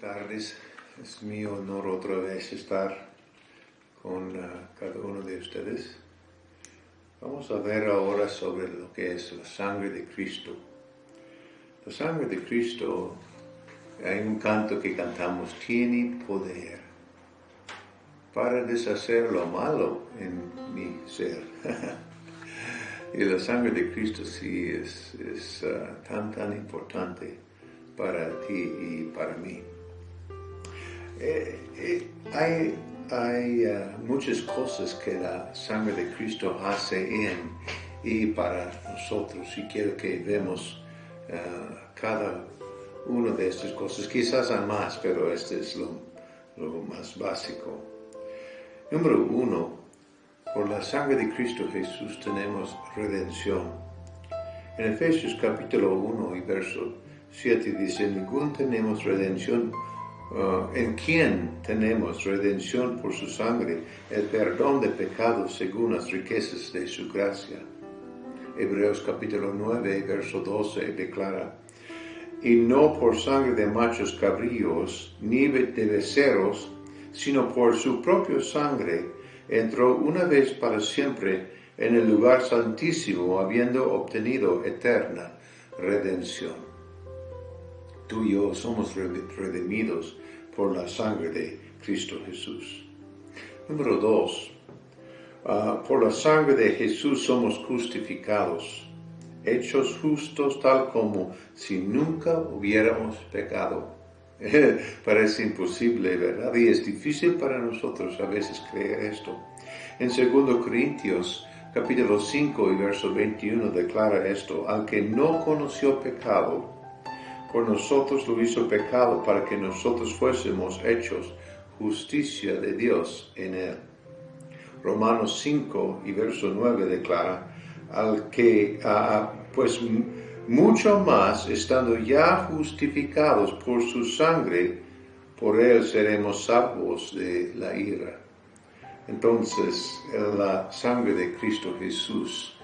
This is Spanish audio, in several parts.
Buenas tardes, es mi honor otra vez estar con cada uno de ustedes. Vamos a ver ahora sobre lo que es la sangre de Cristo. La sangre de Cristo, hay un canto que cantamos, tiene poder para deshacer lo malo en mi ser. Y la sangre de Cristo sí es tan importante para ti y para mí. Hay muchas cosas que la sangre de Cristo hace en y para nosotros, y quiero que vemos cada una de estas cosas. Quizás hay más, pero este es lo más básico. Número 1, por la sangre de Cristo Jesús tenemos redención. En Efesios capítulo 1 y verso 7 dice, ningún tenemos redención, en quien tenemos redención por su sangre, el perdón de pecados según las riquezas de su gracia. Hebreos capítulo 9 verso 12 declara, y no por sangre de machos cabríos, ni de becerros, sino por su propia sangre, entró una vez para siempre en el lugar santísimo, habiendo obtenido eterna redención. Tú y yo somos redimidos por la sangre de Cristo Jesús. Número 2, por la sangre de Jesús somos justificados, hechos justos tal como si nunca hubiéramos pecado. Parece imposible, ¿verdad? Y es difícil para nosotros a veces creer esto. En 2 Corintios capítulo 5 y verso 21 declara esto, al que no conoció pecado, por nosotros lo hizo pecado para que nosotros fuésemos hechos justicia de Dios en él. Romanos 5 y verso 9 declara, al que, pues mucho más, estando ya justificados por su sangre, por él seremos salvos de la ira. Entonces, la sangre de Cristo Jesús,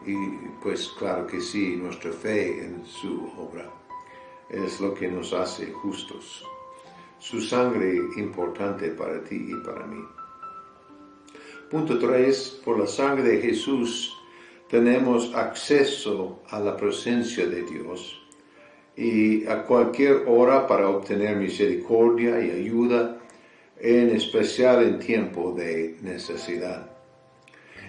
y pues claro que sí, nuestra fe en su obra, es lo que nos hace justos. Su sangre importante para ti y para mí. Punto 3. Por la sangre de Jesús tenemos acceso a la presencia de Dios y a cualquier hora para obtener misericordia y ayuda, en especial en tiempo de necesidad.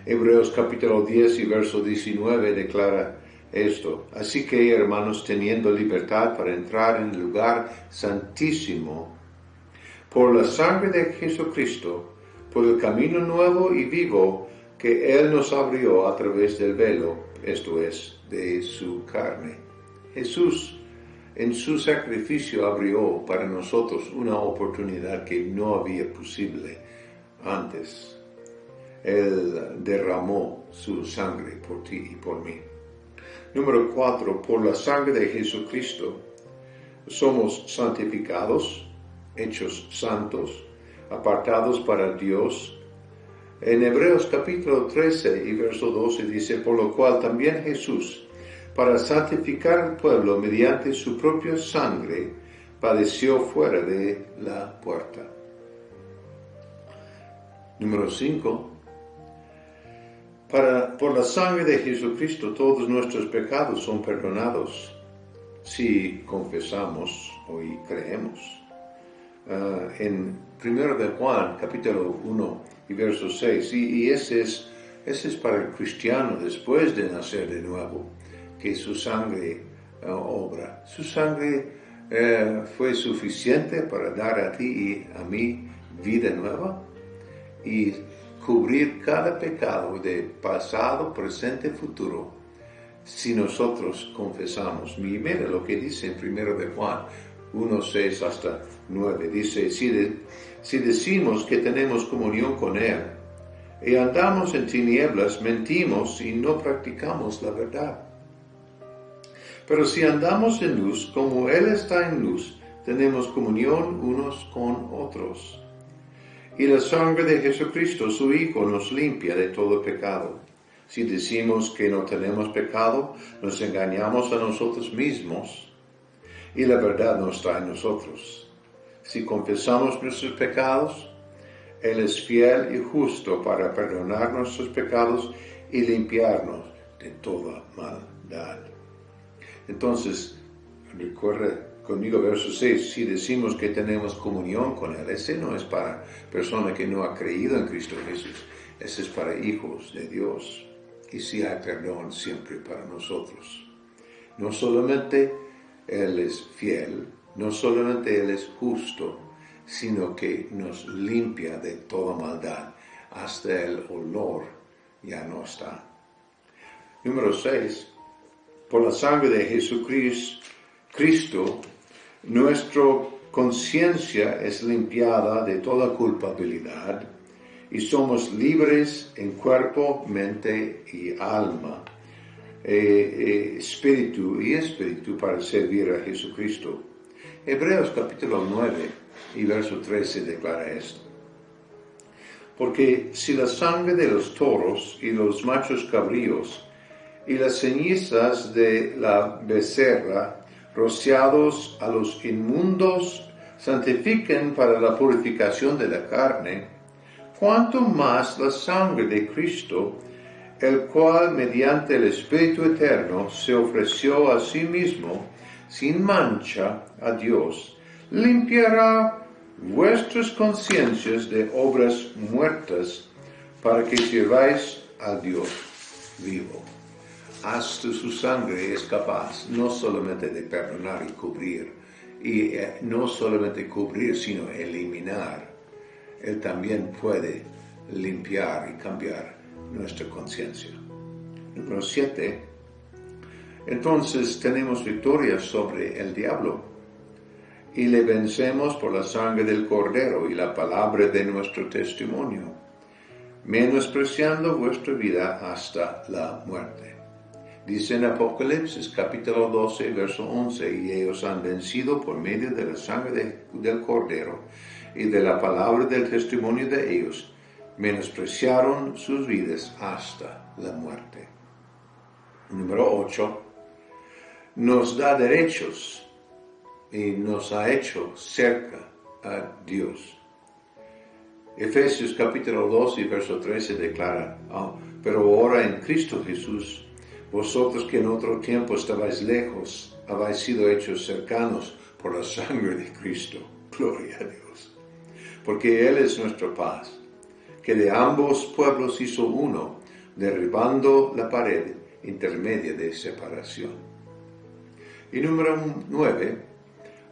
Hebreos capítulo 10 y verso 19 declara esto, así que hermanos, teniendo libertad para entrar en el lugar santísimo, por la sangre de Jesucristo, por el camino nuevo y vivo que Él nos abrió a través del velo, esto es, de su carne. Jesús, en su sacrificio, abrió para nosotros una oportunidad que no había posible antes. Él derramó su sangre por ti y por mí. Número 4, por la sangre de Jesucristo somos santificados, hechos santos, apartados para Dios. En Hebreos capítulo 13 y verso 12 dice, por lo cual también Jesús, para santificar al pueblo mediante su propia sangre, padeció fuera de la puerta. Número 5, por la sangre de Jesucristo todos nuestros pecados son perdonados si confesamos y creemos. En 1 de Juan, capítulo 1 y verso 6, y ese es para el cristiano después de nacer de nuevo, que su sangre obra. Su sangre fue suficiente para dar a ti y a mí vida nueva y cubrir cada pecado de pasado, presente, futuro, si nosotros confesamos. Y mira lo que dice en 1 de Juan 1, 6 hasta 9. Dice, si decimos que tenemos comunión con Él y andamos en tinieblas, mentimos y no practicamos la verdad. Pero si andamos en luz, como Él está en luz, tenemos comunión unos con otros. Y la sangre de Jesucristo, su Hijo, nos limpia de todo pecado. Si decimos que no tenemos pecado, nos engañamos a nosotros mismos y la verdad no está en nosotros. Si confesamos nuestros pecados, Él es fiel y justo para perdonar nuestros pecados y limpiarnos de toda maldad. Entonces, recuerda conmigo verso 6, si decimos que tenemos comunión con Él, ese no es para persona que no ha creído en Cristo Jesús, ese es para hijos de Dios. Y si hay perdón siempre para nosotros. No solamente Él es fiel, no solamente Él es justo, sino que nos limpia de toda maldad, hasta el olor ya no está. Número 6. Por la sangre de Jesucristo, nuestra conciencia es limpiada de toda culpabilidad y somos libres en cuerpo, mente y alma, espíritu para servir a Jesucristo. Hebreos capítulo 9 y verso 13 declara esto. Porque si la sangre de los toros y los machos cabríos y las cenizas de la becerra rociados a los inmundos santifiquen para la purificación de la carne, cuanto más la sangre de Cristo, el cual mediante el Espíritu Eterno se ofreció a sí mismo sin mancha a Dios, limpiará vuestras conciencias de obras muertas para que sirváis a Dios vivo. Hasta su sangre es capaz no solamente de perdonar y cubrir, y no solamente cubrir, sino eliminar. Él también puede limpiar y cambiar nuestra conciencia. Número 7. Entonces tenemos victoria sobre el diablo y le vencemos por la sangre del Cordero y la palabra de nuestro testimonio, menospreciando vuestra vida hasta la muerte. Dice en Apocalipsis capítulo 12, verso 11, y ellos han vencido por medio de la sangre del Cordero y de la palabra del testimonio de ellos, menospreciaron sus vidas hasta la muerte. Número 8. Nos da derechos y nos ha hecho cerca a Dios. Efesios capítulo 2 y verso 13 declara, pero ahora en Cristo Jesús, vosotros que en otro tiempo estabais lejos, habéis sido hechos cercanos por la sangre de Cristo. Gloria a Dios. Porque Él es nuestra paz, que de ambos pueblos hizo uno, derribando la pared intermedia de separación. Y número 9,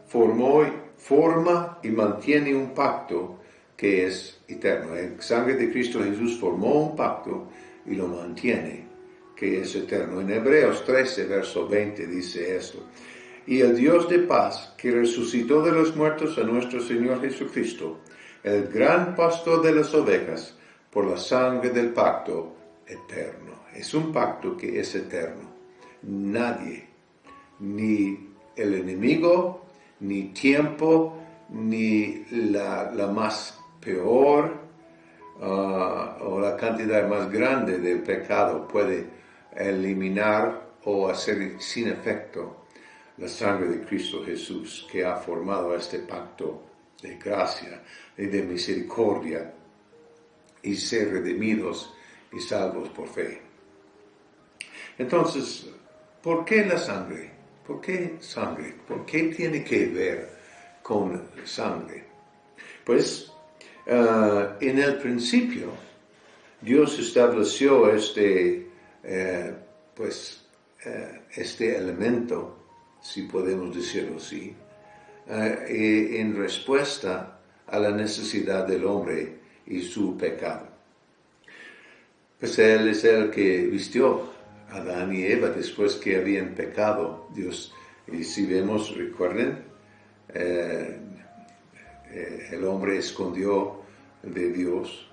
forma y mantiene un pacto que es eterno. La sangre de Cristo Jesús formó un pacto y lo mantiene, que es eterno. En Hebreos 13, verso 20 dice esto. Y el Dios de paz, que resucitó de los muertos a nuestro Señor Jesucristo, el gran pastor de las ovejas, por la sangre del pacto eterno. Es un pacto que es eterno. Nadie, ni el enemigo, ni tiempo, ni la más peor o la cantidad más grande del pecado puede eliminar o hacer sin efecto la sangre de Cristo Jesús, que ha formado este pacto de gracia y de misericordia y ser redimidos y salvos por fe. Entonces, ¿por qué la sangre? ¿Por qué sangre? ¿Por qué tiene que ver con sangre? Pues en el principio Dios estableció este elemento, si podemos decirlo así, en respuesta a la necesidad del hombre y su pecado. Pues Él es el que vistió a Adán y Eva después que habían pecado. Dios, y si vemos, recuerden, el hombre escondió de Dios.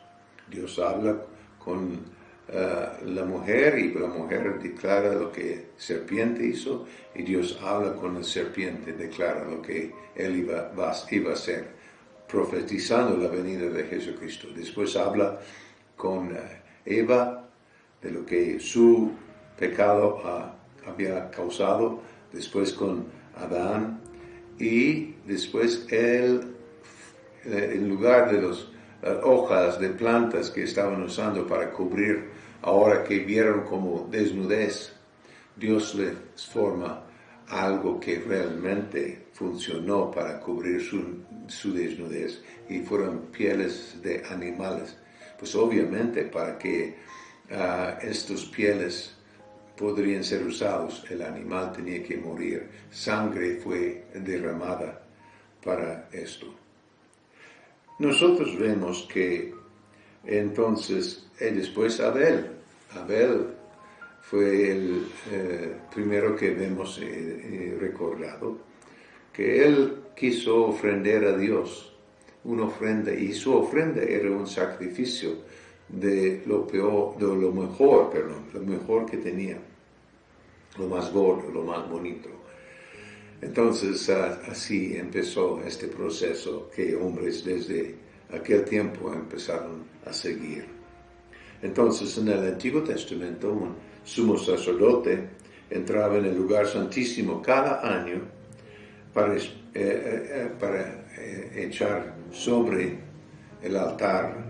Dios habla con la mujer y la mujer declara lo que serpiente hizo y Dios habla con la serpiente, declara lo que él iba a hacer, profetizando la venida de Jesucristo. Después habla con Eva de lo que su pecado había causado, después con Adán y después él en lugar de las hojas de plantas que estaban usando para cubrir, ahora que vieron como desnudez, Dios les forma algo que realmente funcionó para cubrir su desnudez, y fueron pieles de animales. Pues obviamente para que estos pieles podrían ser usados, el animal tenía que morir. Sangre fue derramada para esto. Nosotros vemos que entonces después Abel fue el primero que vemos recordado, que él quiso ofrendar a Dios una ofrenda, y su ofrenda era un sacrificio de lo mejor que tenía, lo más gordo, lo más bonito. Entonces así empezó este proceso que hombres desde aquel tiempo empezaron a seguir. Entonces en el Antiguo Testamento un sumo sacerdote entraba en el lugar santísimo cada año para echar sobre el altar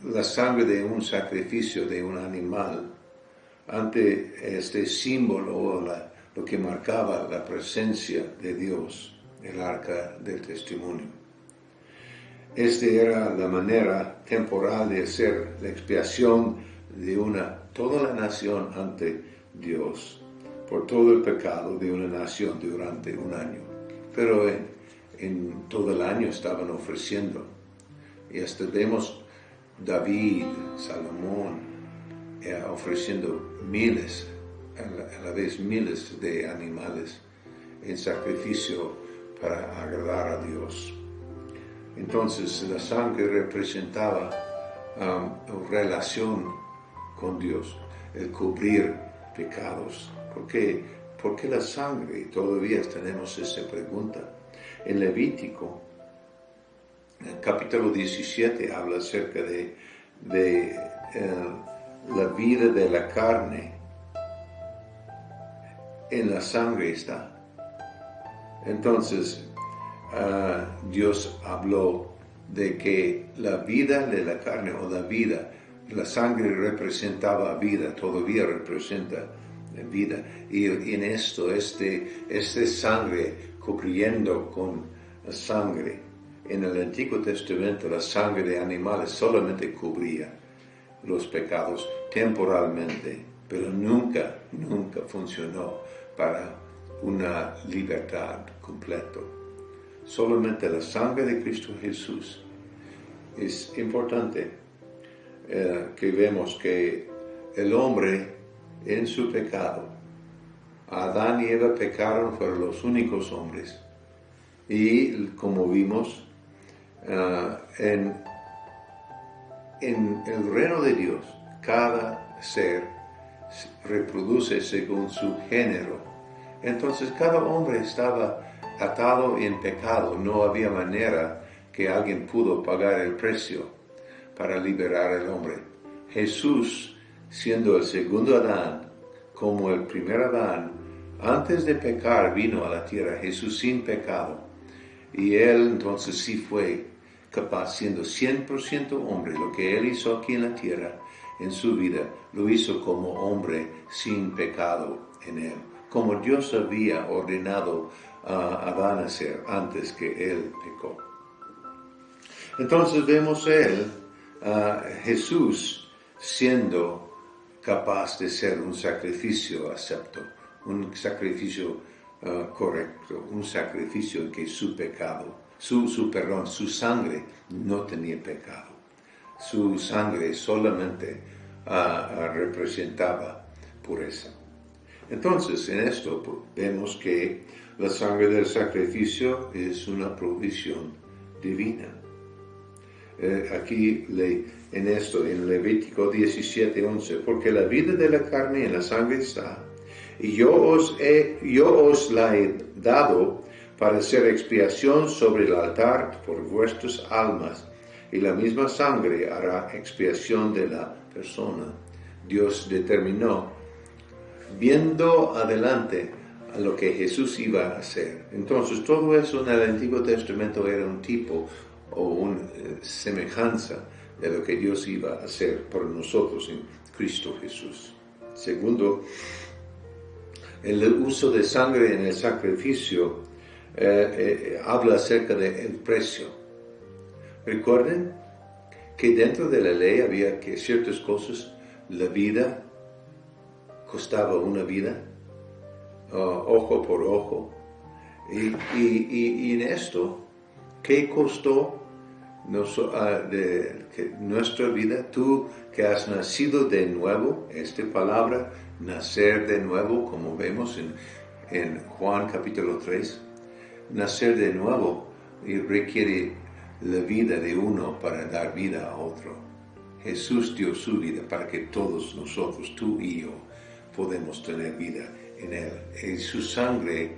la sangre de un sacrificio de un animal, ante este símbolo, lo que marcaba la presencia de Dios, el arca del testimonio. Esta era la manera temporal de hacer la expiación de toda la nación ante Dios, por todo el pecado de una nación durante un año. Pero en todo el año estaban ofreciendo. Y hasta vemos David, Salomón, ofreciendo miles, a la vez miles de animales en sacrificio para agradar a Dios. Entonces la sangre representaba relación con Dios, el cubrir pecados. ¿Por qué? Porque la sangre, todavía tenemos esa pregunta. En Levítico, en el capítulo 17, habla acerca de la vida de la carne. En la sangre está. Entonces, Dios habló de que la vida de la carne, o la sangre representaba vida, todavía representa vida. Y en esto, sangre cubriendo con sangre. En el Antiguo Testamento, la sangre de animales solamente cubría los pecados temporalmente, pero nunca funcionó para una libertad completa. Solamente la sangre de Cristo Jesús. Es importante que vemos que el hombre en su pecado, Adán y Eva pecaron, fueron los únicos hombres. Y como vimos, en el reino de Dios, cada ser reproduce según su género. Entonces cada hombre estaba atado en pecado. No había manera que alguien pudo pagar el precio para liberar al hombre. Jesús, siendo el segundo Adán, como el primer Adán, antes de pecar vino a la tierra, Jesús sin pecado. Y él entonces sí fue capaz, siendo 100% hombre, lo que él hizo aquí en la tierra, en su vida, lo hizo como hombre sin pecado en él, como Dios había ordenado a Adán hacer antes que él pecó. Entonces vemos Jesús siendo capaz de ser un sacrificio acepto, un sacrificio correcto, un sacrificio en que su pecado, su sangre no tenía pecado. Su sangre solamente representaba pureza. Entonces, en esto vemos que la sangre del sacrificio es una provisión divina. Aquí en Levítico 17:11, porque la vida de la carne en la sangre está, y yo os la he dado para hacer expiación sobre el altar por vuestras almas, y la misma sangre hará expiación de la persona. Dios determinó, viendo adelante a lo que Jesús iba a hacer. Entonces todo eso en el Antiguo Testamento era un tipo o una semejanza de lo que Dios iba a hacer por nosotros en Cristo Jesús. Segundo, el uso de sangre en el sacrificio habla acerca del precio. Recuerden que dentro de la ley había que ciertas cosas, la vida costaba una vida, ojo por ojo, y en esto, ¿qué costó nuestra vida? Tú que has nacido de nuevo, esta palabra, nacer de nuevo, como vemos en Juan capítulo 3, nacer de nuevo requiere la vida de uno para dar vida a otro. Jesús dio su vida para que todos nosotros, tú y yo, podemos tener vida en Él. Y su sangre,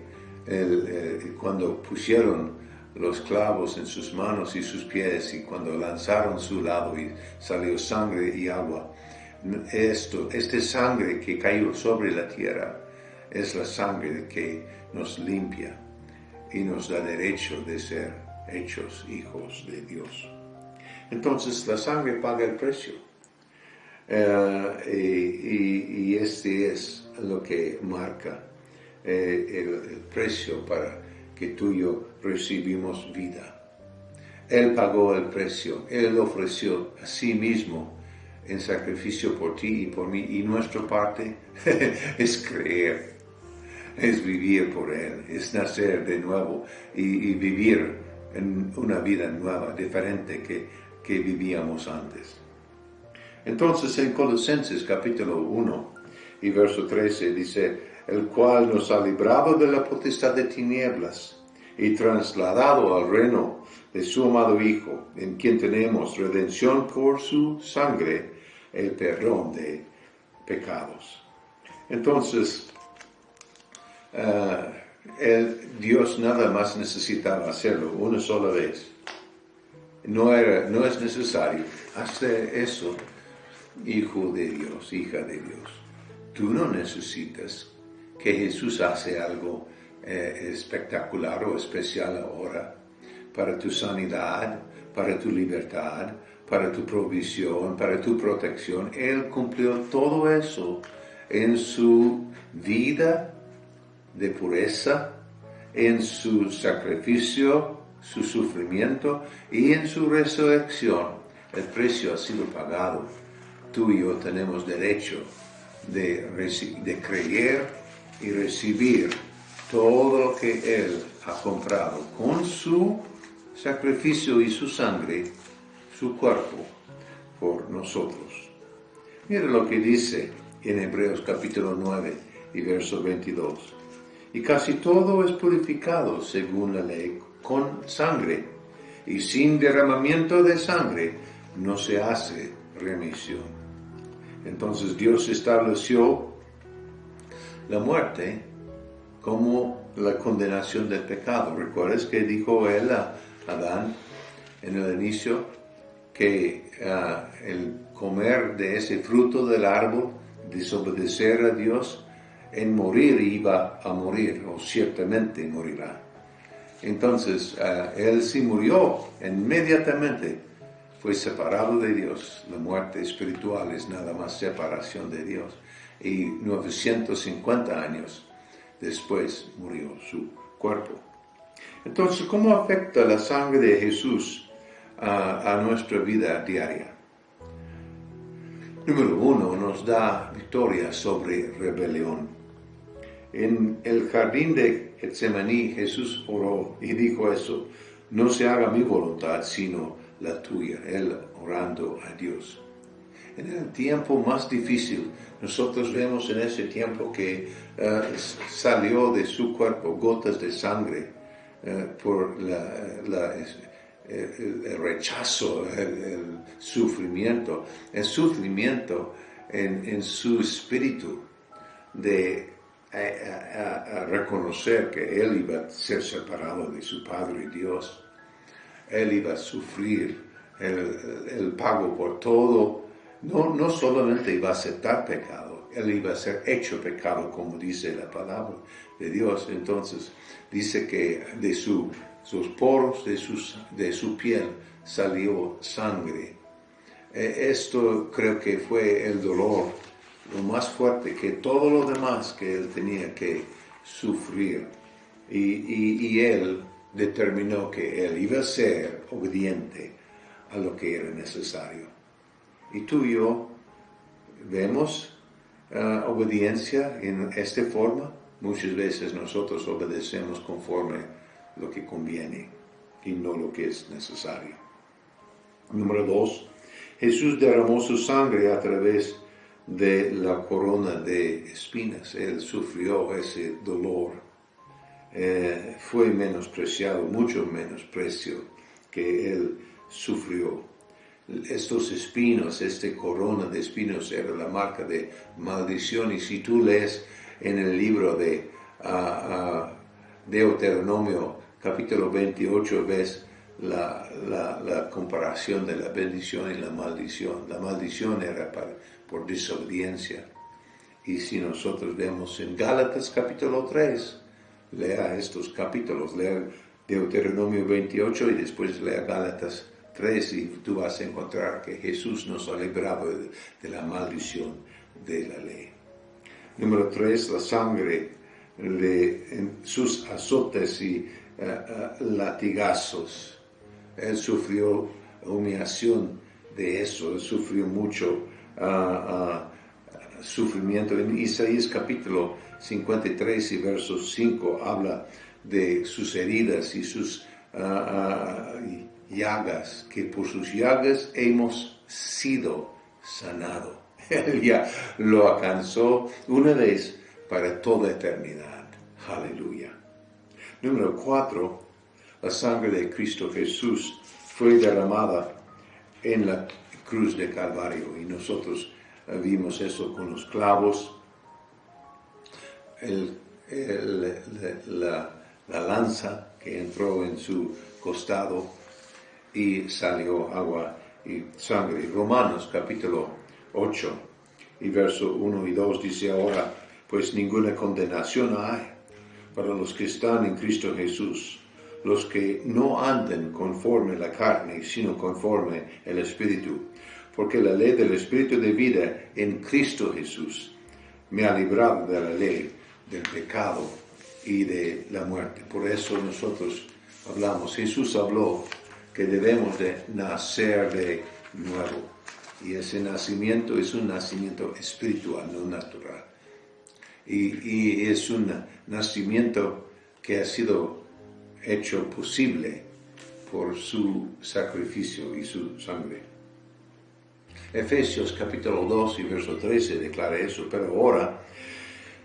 cuando pusieron los clavos en sus manos y sus pies y cuando lanzaron su lado y salió sangre y agua, esta sangre que cayó sobre la tierra es la sangre que nos limpia y nos da derecho de ser hechos hijos de Dios. Entonces la sangre paga el precio. Y este es lo que marca el precio para que tú y yo recibimos vida. Él pagó el precio, Él ofreció a sí mismo en sacrificio por ti y por mí, y nuestra parte es creer, es vivir por Él, es nacer de nuevo y vivir en una vida nueva, diferente que vivíamos antes. Entonces en Colosenses capítulo 1 y verso 13 dice, el cual nos ha librado de la potestad de tinieblas y trasladado al reino de su amado Hijo, en quien tenemos redención por su sangre, el perdón de pecados. Entonces, Dios nada más necesitaba hacerlo una sola vez. No es necesario hacer eso, hijo de Dios, hija de Dios. Tú no necesitas que Jesús hace algo espectacular o especial ahora para tu sanidad, para tu libertad, para tu provisión, para tu protección. Él cumplió todo eso en su vida de pureza, en su sacrificio, su sufrimiento y en su resurrección. El precio ha sido pagado. Tú y yo tenemos derecho de creer y recibir todo lo que Él ha comprado con su sacrificio y su sangre, su cuerpo, por nosotros. Mira lo que dice en Hebreos capítulo 9 y verso 22. Y casi todo es purificado según la ley con sangre, y sin derramamiento de sangre no se hace remisión. Entonces Dios estableció la muerte como la condenación del pecado. ¿Recuerdas que dijo Él a Adán en el inicio que el comer de ese fruto del árbol, desobedecer a Dios, en morir iba a morir, o ciertamente morirá? Entonces, Él sí murió inmediatamente, fue separado de Dios. La muerte espiritual es nada más separación de Dios. Y 950 años después murió su cuerpo. Entonces, ¿cómo afecta la sangre de Jesús a nuestra vida diaria? Número 1, nos da victoria sobre rebelión. En el jardín de Getsemaní, Jesús oró y dijo eso: no se haga mi voluntad, sino la tuya. Él orando a Dios. En el tiempo más difícil, nosotros vemos en ese tiempo que salió de su cuerpo gotas de sangre por el rechazo, el sufrimiento. El sufrimiento en su espíritu de a reconocer que Él iba a ser separado de su Padre Dios. Él iba a sufrir el pago por todo no solamente iba a aceptar pecado, él iba a ser hecho pecado, como dice la palabra de Dios. Entonces dice que de sus poros, de su piel salió sangre. Esto creo que fue el dolor, lo más fuerte que todo lo demás que él tenía que sufrir. Y él determinó que él iba a ser obediente a lo que era necesario. Y tú y yo vemos obediencia en esta forma. Muchas veces nosotros obedecemos conforme lo que conviene y no lo que es necesario. Número 2, Jesús derramó su sangre a través de la corona de espinas. Él sufrió ese dolor. Fue menospreciado, mucho menosprecio que él sufrió. Estos espinos, corona de espinos era la marca de maldición. Y si tú lees en el libro de Deuteronomio capítulo 28, ves la comparación de la bendición y la maldición. La maldición era por desobediencia. Y si nosotros vemos en Gálatas capítulo 3, lea estos capítulos, lea Deuteronomio 28 y después lea Gálatas 3 y tú vas a encontrar que Jesús nos ha librado de la maldición de la ley. Número 3, la sangre de sus azotes y latigazos. Él sufrió humillación de eso, él sufrió mucho sufrimiento. En Isaías capítulo 53 y verso 5 habla de sus heridas y sus llagas, que por sus llagas hemos sido sanados. Él ya lo alcanzó una vez para toda eternidad. Aleluya. Número 4, la sangre de Cristo Jesús fue derramada en la cruz de Calvario y nosotros vimos eso con los clavos, la lanza que entró en su costado y salió agua y sangre. Romanos capítulo 8 y verso 1 y 2 dice: ahora pues ninguna condenación hay para los que están en Cristo Jesús, los que no andan conforme la carne, sino conforme el Espíritu. Porque la ley del Espíritu de vida en Cristo Jesús me ha librado de la ley del pecado y de la muerte. Por eso nosotros hablamos, Jesús habló que debemos de nacer de nuevo. Y ese nacimiento es un nacimiento espiritual, no natural. Y es un nacimiento que ha sido hecho posible por su sacrificio y su sangre. Efesios capítulo 2 y verso 13 declara eso: pero ahora,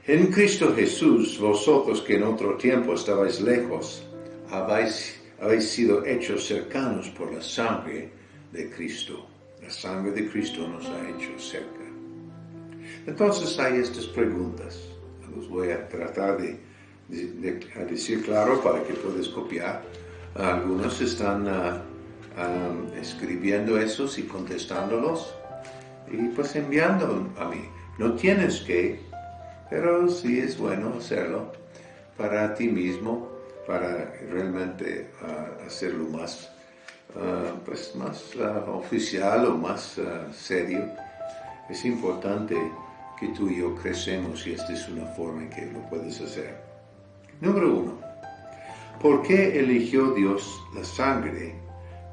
en Cristo Jesús, vosotros que en otro tiempo estabais lejos, habéis sido hechos cercanos por la sangre de Cristo. La sangre de Cristo nos ha hecho cerca. Entonces hay estas preguntas. Los voy a tratar de decir claro para que puedas copiar. Algunos están escribiendo esos y contestándolos y pues enviando a mí. No tienes que, pero sí es bueno hacerlo para ti mismo, para realmente hacerlo más, más oficial o más serio. Es importante que tú y yo crecemos y esta es una forma en que lo puedes hacer. Número 1. ¿Por qué eligió Dios la sangre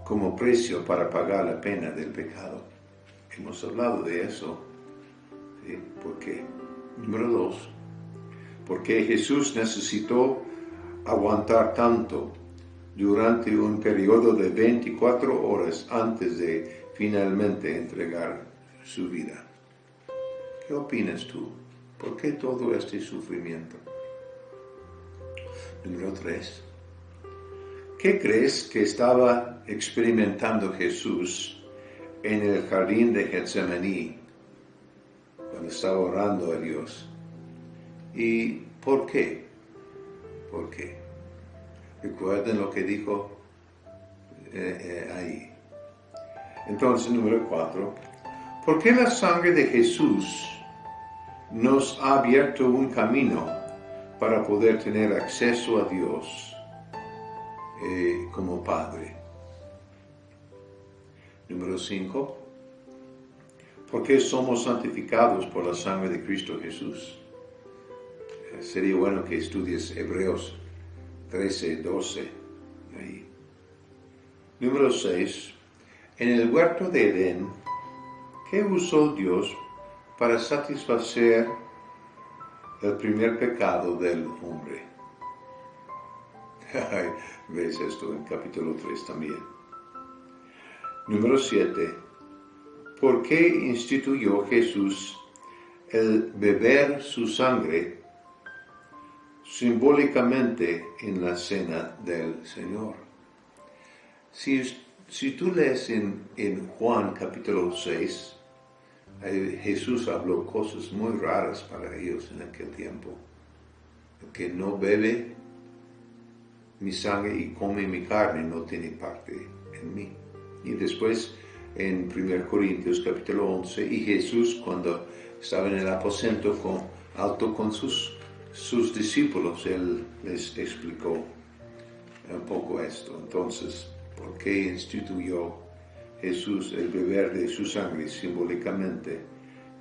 como precio para pagar la pena del pecado? Hemos hablado de eso. ¿Sí? ¿Por qué? Número 2. ¿Por qué Jesús necesitó aguantar tanto durante un periodo de 24 horas antes de finalmente entregar su vida? ¿Qué opinas tú? ¿Por qué todo este sufrimiento? Número 3. ¿Qué crees que estaba experimentando Jesús en el jardín de Getsemaní cuando estaba orando a Dios? ¿Y por qué? ¿Por qué? Recuerden lo que dijo ahí. Entonces, número 4. Porque la sangre de Jesús nos ha abierto un camino para poder tener acceso a Dios como Padre. Número 5. Porque somos santificados por la sangre de Cristo Jesús. Sería bueno que estudies Hebreos 13, 12. Ahí. Número 6. En el huerto de Edén, ¿qué usó Dios para satisfacer el primer pecado del hombre? Ves esto en capítulo 3 también. Número 7. ¿Por qué instituyó Jesús el beber su sangre simbólicamente en la cena del Señor? Si tú lees en Juan capítulo 6, Jesús habló cosas muy raras para ellos en aquel tiempo. El que no bebe mi sangre y come mi carne no tiene parte en mí. Y después en 1 Corintios capítulo 11, y Jesús cuando estaba en el aposento alto con sus discípulos, Él les explicó un poco esto. Entonces, ¿por qué instituyó Jesús el beber de su sangre simbólicamente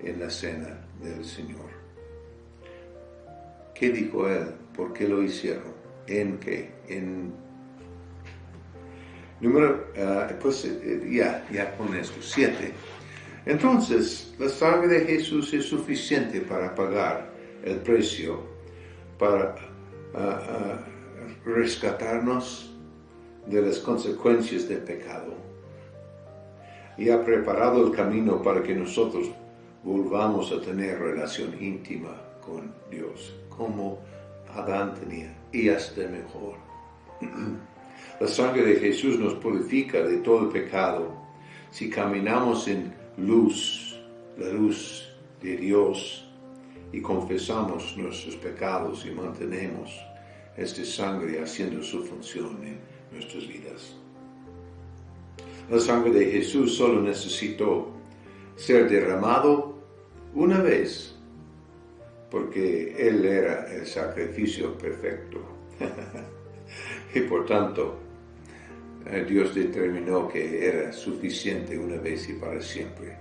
en la cena del Señor? ¿Qué dijo Él? ¿Por qué lo hicieron? ¿En qué? Ya con esto, 7. Entonces, la sangre de Jesús es suficiente para pagar el precio, para rescatarnos de las consecuencias del pecado. Y ha preparado el camino para que nosotros volvamos a tener relación íntima con Dios, como Adán tenía, y hasta mejor. La sangre de Jesús nos purifica de todo el pecado. Si caminamos en luz, la luz de Dios, y confesamos nuestros pecados y mantenemos esta sangre haciendo su función en nuestras vidas. La sangre de Jesús solo necesitó ser derramado una vez, porque Él era el sacrificio perfecto. Y por tanto, Dios determinó que era suficiente una vez y para siempre.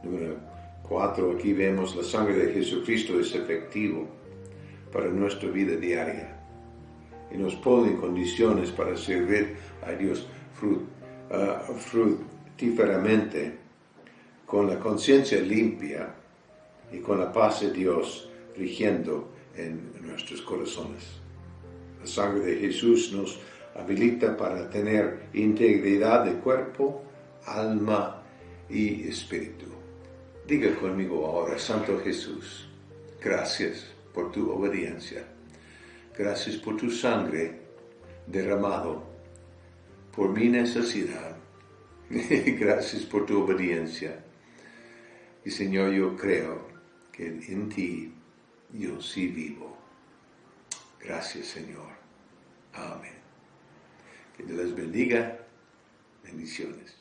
Número 4, aquí vemos la sangre de Jesucristo es efectivo para nuestra vida diaria y nos pone en condiciones para servir a Dios fructíferamente, con la conciencia limpia y con la paz de Dios rigiendo en nuestros corazones. La sangre de Jesús nos habilita para tener integridad de cuerpo, alma y espíritu. Diga conmigo ahora: Santo Jesús, gracias por tu obediencia. Gracias por tu sangre derramado por mi necesidad. Gracias por tu obediencia. Y Señor, yo creo que en ti yo sí vivo. Gracias, Señor. Amén. Que Dios les bendiga. Bendiciones.